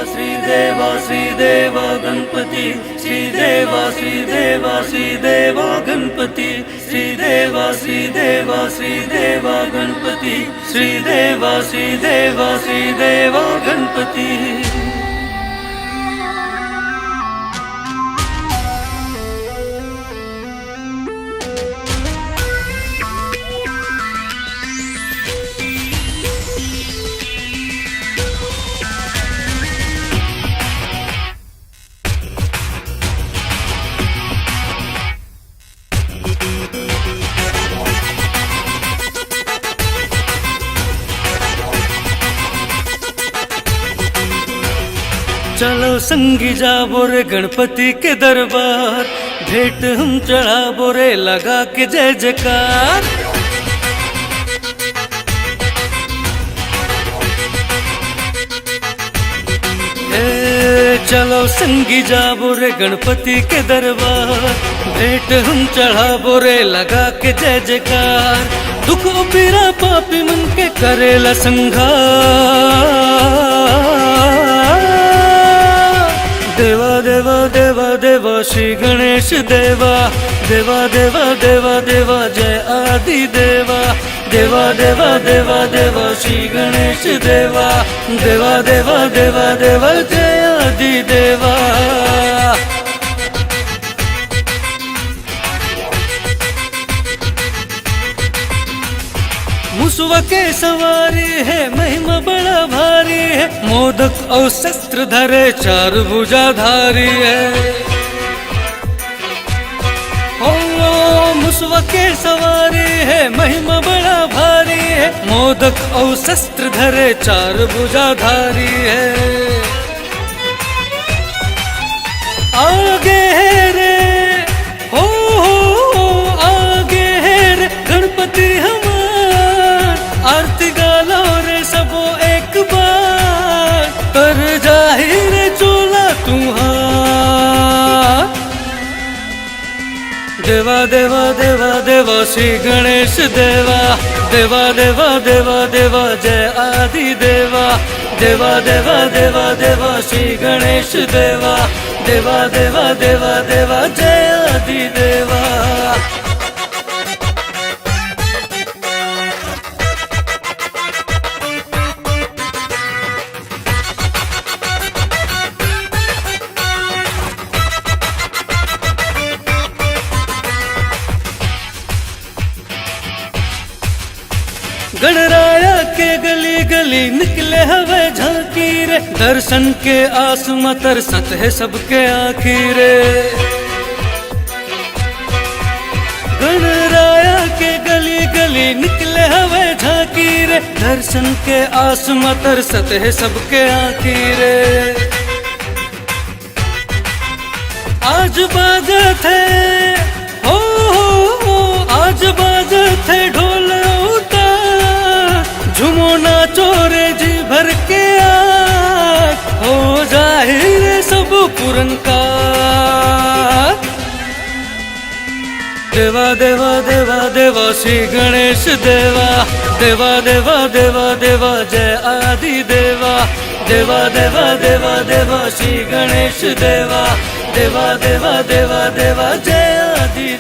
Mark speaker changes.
Speaker 1: श्रीदेवा श्रीदेवा गणपति श्रीदेवा श्रीदेवा श्रीदेवा गणपति श्रीदेवा श्रीदेवा श्रीदेवा गणपति श्रीदेवा श्रीदेवा श्रीदेवा गणपति। चलो संगी जाबो रे गणपति के दरबार, भेंट हम चढ़ाबो रे लगा के जय जयकार। चलो संगी जाबो रे गणपति के दरबार, भेंट हम चढ़ाबो रे लगा के जय जयकार। दुख पीरा पापी मन के करेला संघार। देवा देवा देवा देवा श्री गणेश देवा, देवा देवा देवा देवा जय आदि देवा। देवा देवा देवा देवा श्री गणेश देवा, देवा देवा देवा देवा जय आदि देवा। मुसवा के सवारी है महिमा बड़ा भारी है, मोदक और शस्त्र धरे चार भुजाधारी है। ओ मुसवा के सवारी है महिमा बड़ा भारी है, मोदक और शस्त्र धरे चार भुजाधारी है। आगे है रे हो आगे है रे गणपति हमार, आरती गालो रे सबो एक बार, कर जाहिर चोला तुम्हार। देवा देवा देवा देवा श्री गणेश देवा, देवा देवा देवा देवा जय आदि देवा। देवा देवा देवा देवा श्री गणेश देवा, देवा देवा देवा देवा जय आदि देवा। गणराया के गली गली निकले हवे झांकी रे, दर्शन के आस मतर सत है सबके आखिर रे। गणराया के गली गली निकले हवे झांकी रे, दर्शन के आस मतर सत है सबके आखिर रे। आज बाजत है हो आज बाजत है ढोल झूमो नाचो रे जी भर के आज, हो जाहिर सब पूरन का। देवा देवा देवा देवा श्री गणेश देवा, देवा देवा देवा देवा जय आदि देवा। देवा देवा देवा देवा श्री गणेश देवा, देवा देवा देवा देवा जय आदि